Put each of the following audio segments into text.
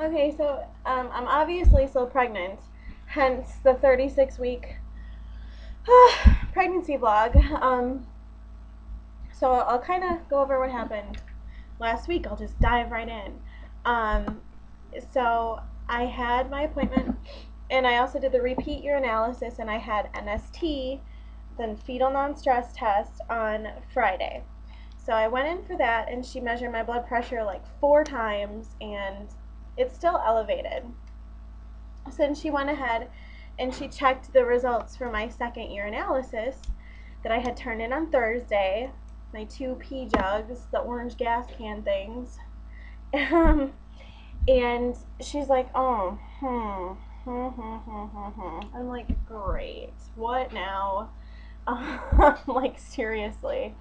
Okay, so I'm obviously still pregnant, hence the 36-week pregnancy vlog. So I'll kind of go over what happened last week. I'll just dive right in. Um, so I had my appointment, and I also did the repeat urinalysis, and I had NST, then fetal non-stress test on Friday. So I went in for that, and she measured my blood pressure like 4 times, and it's still elevated. So then she went ahead and she checked the results for my second urinalysis that I had turned in on Thursday, my 2 pee jugs, the orange gas can things. And she's like, oh, I'm like, great. What now? Like, seriously.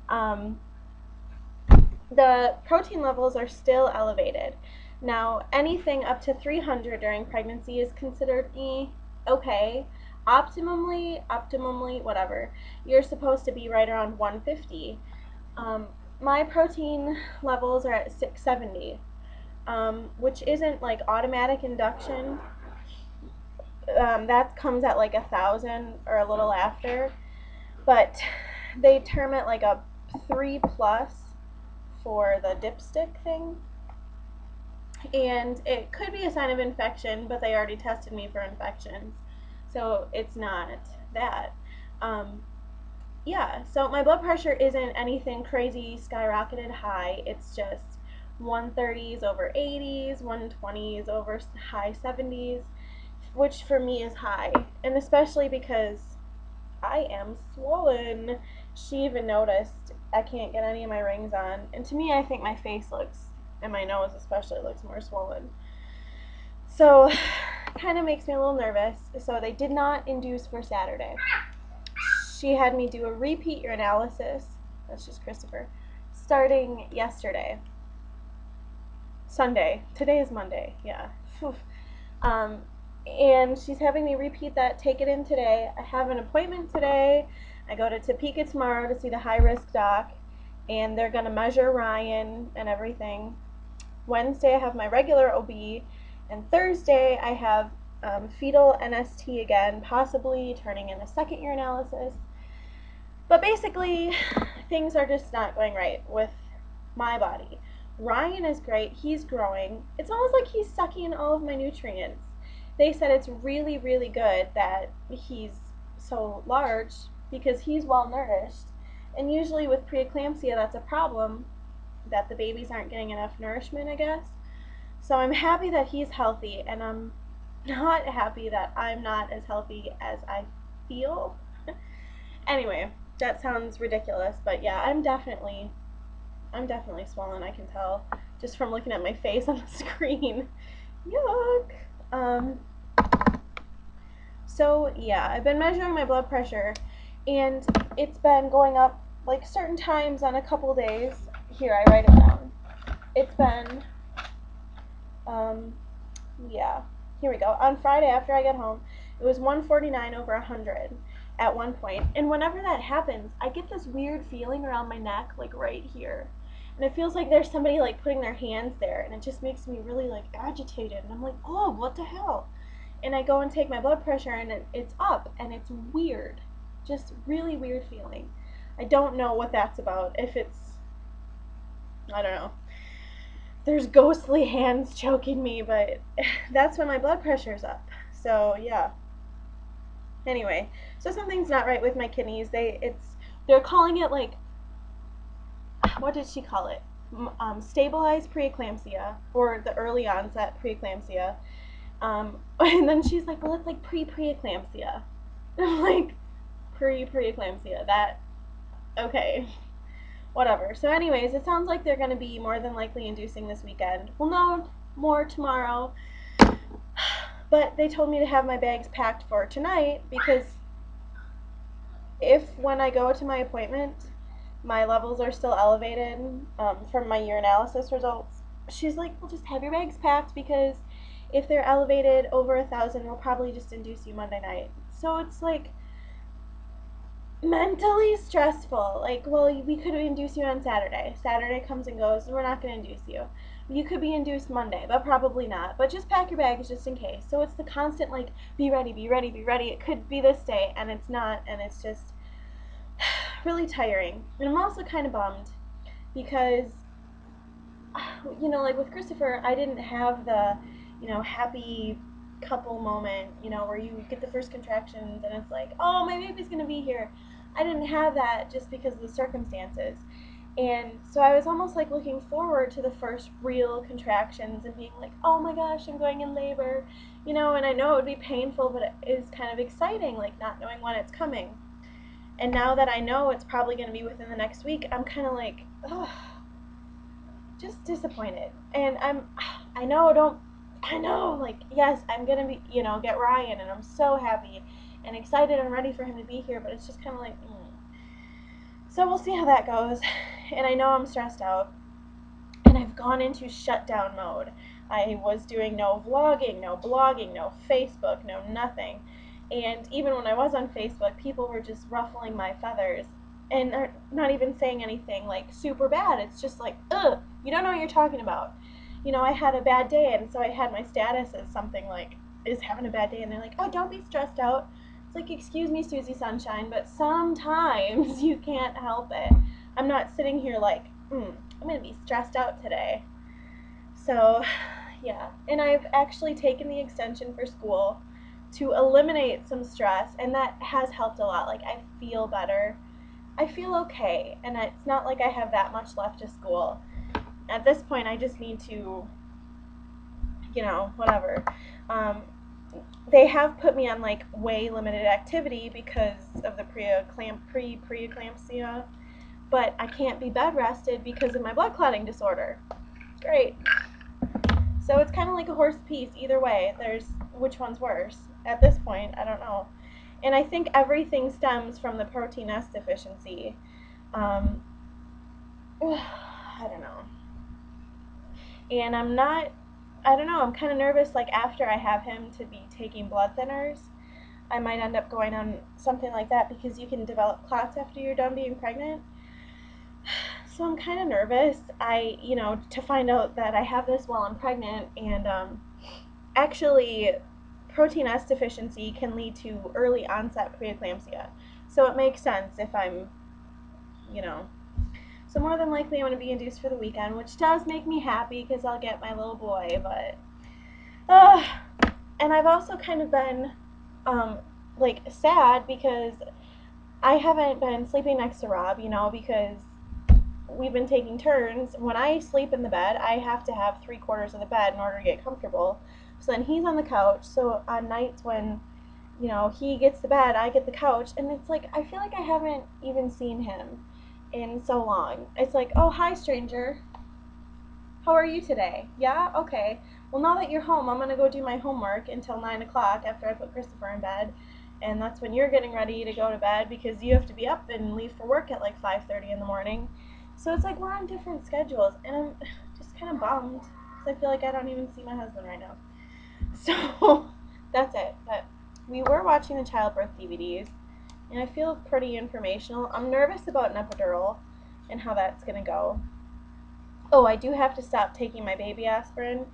Um, the protein levels are still elevated. Now, anything up to 300 during pregnancy is considered okay. Optimally, whatever. You're supposed to be right around 150. My protein levels are at 670, which isn't like automatic induction. That comes at like 1,000 or a little after, but they term it like a 3+ for the dipstick thing. And it could be a sign of infection, but they already tested me for infections, so it's not that. Um, yeah, so my blood pressure isn't anything crazy skyrocketed high. It's just 130s over 80s, 120s over high 70s, which for me is high, and especially because I am swollen. She even noticed I can't get any of my rings on, and to me, I think my face looks, and my nose especially, looks more swollen. So, kind of makes me a little nervous. So they did not induce for Saturday. She had me do a repeat urinalysis. That's just Christopher. Starting yesterday, Sunday. Today is Monday. Yeah. Um, and she's having me repeat that, take it in today. I have an appointment today. I go to Topeka tomorrow to see the high-risk doc, and they're going to measure Ryan and everything. Wednesday I have my regular OB, and Thursday I have fetal NST again, possibly turning in a second urinalysis. But basically, things are just not going right with my body. Ryan is great. He's growing. It's almost like he's sucking in all of my nutrients. They said it's really, really good that he's so large because he's well nourished. And usually with preeclampsia, that's a problem, that the babies aren't getting enough nourishment, I guess. So I'm happy that he's healthy, and I'm not happy that I'm not as healthy as I feel. Anyway, that sounds ridiculous, but yeah, I'm definitely swollen. I can tell just from looking at my face on the screen. Yuck. Um, so yeah, I've been measuring my blood pressure, and it's been going up like certain times on a couple days. Here, I write it down. It's been, yeah, here we go. On Friday after I get home, it was 149 over 100 at one point. And whenever that happens, I get this weird feeling around my neck, like right here. And it feels like there's somebody like putting their hands there, and it just makes me really like agitated. And I'm like, oh, what the hell? And I go and take my blood pressure, and it's up, and it's weird. Just really weird feeling. I don't know what that's about. If it's, I don't know. There's ghostly hands choking me, but that's when my blood pressure's up. So yeah. Anyway, so something's not right with my kidneys. They're calling it like, what did she call it? Stabilized preeclampsia, or the early onset preeclampsia. And then she's like, well, it's like pre-preeclampsia. I'm like, pre-preeclampsia. That, okay, whatever. So anyways, it sounds like they're going to be more than likely inducing this weekend. We'll know more tomorrow. But they told me to have my bags packed for tonight, because if when I go to my appointment, my levels are still elevated from my urinalysis results, she's like, well, just have your bags packed, because if they're elevated over 1,000, we'll probably just induce you Monday night. So it's like mentally stressful. Like, well, we could induce you on Saturday. Saturday comes and goes, and we're not going to induce you. You could be induced Monday, but probably not. But just pack your bags just in case. So it's the constant, like, be ready, be ready, be ready. It could be this day, and it's not, and it's just really tiring. And I'm also kind of bummed because, like with Christopher, I didn't have the, happy couple moment, where you get the first contractions and it's like, oh, my baby's going to be here. I didn't have that just because of the circumstances. And so I was almost like looking forward to the first real contractions and being like, oh my gosh, I'm going in labor, and I know it would be painful, but it is kind of exciting, like not knowing when it's coming. And now that I know it's probably going to be within the next week, I'm kind of like, ugh, just disappointed. And I know, like, yes, I'm going to be, get Ryan, and I'm so happy and excited and ready for him to be here, but it's just kind of like, So we'll see how that goes. And I know I'm stressed out, and I've gone into shutdown mode. I was doing no vlogging, no blogging, no Facebook, no nothing. And even when I was on Facebook, people were just ruffling my feathers and are not even saying anything like super bad. It's just like, ugh, you don't know what you're talking about. I had a bad day, and so I had my status as something like, is having a bad day, and they're like, oh, don't be stressed out. It's like, excuse me, Susie Sunshine, but sometimes you can't help it. I'm not sitting here like, I'm going to be stressed out today. So, yeah. And I've actually taken the extension for school to eliminate some stress, and that has helped a lot. Like, I feel better. I feel okay, and it's not like I have that much left of school. At this point, I just need to, whatever. They have put me on, like, way limited activity because of the preeclampsia, but I can't be bed rested because of my blood clotting disorder. Great. So it's kind of like a horse piece either way. There's which one's worse. At this point, I don't know. And I think everything stems from the protein S deficiency. I don't know. And I'm kind of nervous, like, after I have him to be taking blood thinners. I might end up going on something like that because you can develop clots after you're done being pregnant. So I'm kind of nervous, to find out that I have this while I'm pregnant, and actually protein S deficiency can lead to early onset preeclampsia. So it makes sense if I'm, So more than likely I'm going to be induced for the weekend, which does make me happy because I'll get my little boy, but, and I've also kind of been, sad because I haven't been sleeping next to Rob, because we've been taking turns. When I sleep in the bed, I have to have 3/4 of the bed in order to get comfortable. So then he's on the couch. So on nights when, he gets the bed, I get the couch. And it's like, I feel like I haven't even seen him in so long. It's like, oh, hi, stranger. How are you today? Yeah? Okay. Well, now that you're home, I'm going to go do my homework until 9 o'clock after I put Christopher in bed. And that's when you're getting ready to go to bed because you have to be up and leave for work at like 5:30 in the morning. So it's like we're on different schedules, and I'm just kind of bummed because I feel like I don't even see my husband right now. So that's it. But we were watching the childbirth DVDs, and I feel pretty informational. I'm nervous about an epidural and how that's going to go. Oh, I do have to stop taking my baby aspirin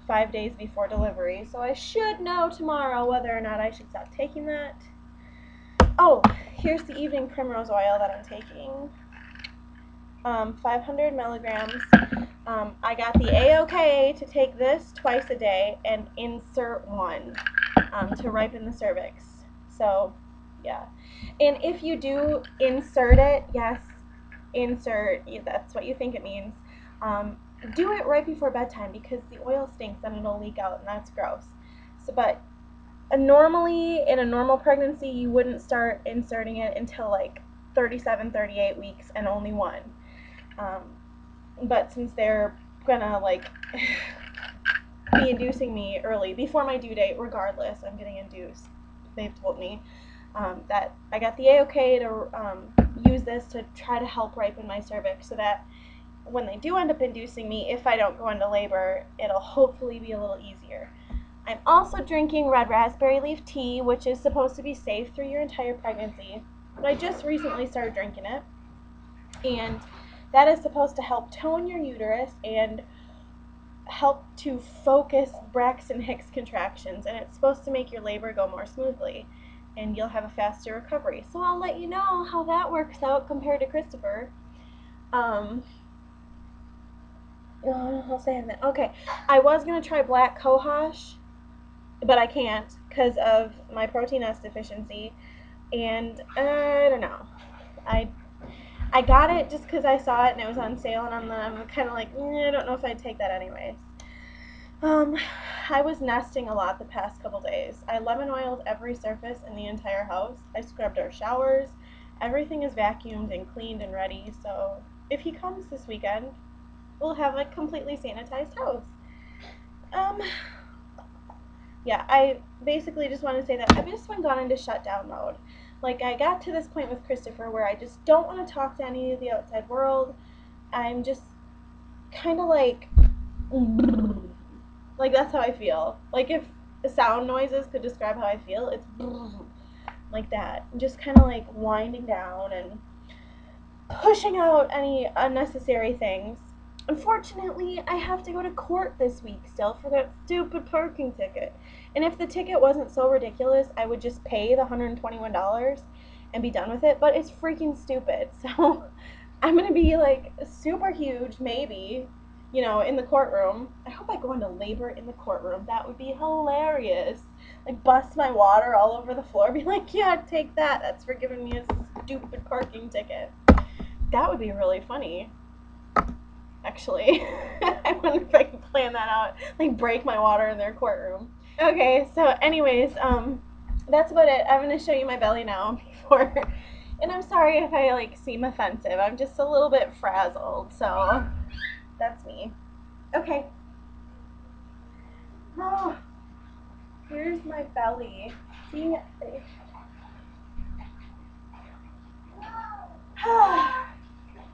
5 days before delivery, so I should know tomorrow whether or not I should stop taking that. Oh, here's the evening primrose oil that I'm taking. 500 milligrams. I got the A-OK to take this twice a day and insert one to ripen the cervix. So, yeah. And if you do insert it, yes, insert, that's what you think it means. Do it right before bedtime because the oil stinks and it'll leak out, and that's gross. So, but normally, in a normal pregnancy, you wouldn't start inserting it until like 37, 38 weeks and only one. But since they're gonna like be inducing me early, before my due date, regardless, I'm getting induced. They've told me that I got the A-OK to use this to try to help ripen my cervix so that when they do end up inducing me, if I don't go into labor, it'll hopefully be a little easier. I'm also drinking red raspberry leaf tea, which is supposed to be safe through your entire pregnancy, but I just recently started drinking it, and that is supposed to help tone your uterus and help to focus Braxton Hicks contractions, and it's supposed to make your labor go more smoothly, and you'll have a faster recovery. So I'll let you know how that works out compared to Christopher. I'll say that. Okay, I was gonna try black cohosh, but I can't because of my protein S deficiency, and I don't know. I got it just because I saw it and it was on sale, and I'm kind of like, I don't know if I'd take that anyways. I was nesting a lot the past couple days. I lemon oiled every surface in the entire house. I scrubbed our showers. Everything is vacuumed and cleaned and ready, so if he comes this weekend, we'll have a completely sanitized house. Yeah, I basically just want to say that I've just been gone into shutdown mode. Like, I got to this point with Christopher where I just don't want to talk to any of the outside world. I'm just kind of like that's how I feel. Like, if sound noises could describe how I feel, it's like that. I'm just kind of like winding down and pushing out any unnecessary things. Unfortunately, I have to go to court this week still for that stupid parking ticket. And if the ticket wasn't so ridiculous, I would just pay the $121 and be done with it. But it's freaking stupid. So I'm going to be like super huge, maybe, in the courtroom. I hope I go into labor in the courtroom. That would be hilarious. Like, bust my water all over the floor. Be like, yeah, take that. That's for giving me a stupid parking ticket. That would be really funny. Actually, I wonder if I can plan that out, like break my water in their courtroom. Okay, so anyways, that's about it. I'm going to show you my belly now before, and I'm sorry if I like seem offensive. I'm just a little bit frazzled, so that's me. Okay. Oh, here's my belly. See?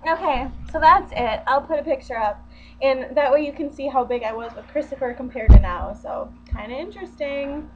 Okay, so that's it. I'll put a picture up, and that way you can see how big I was with Christopher compared to now, so kind of interesting.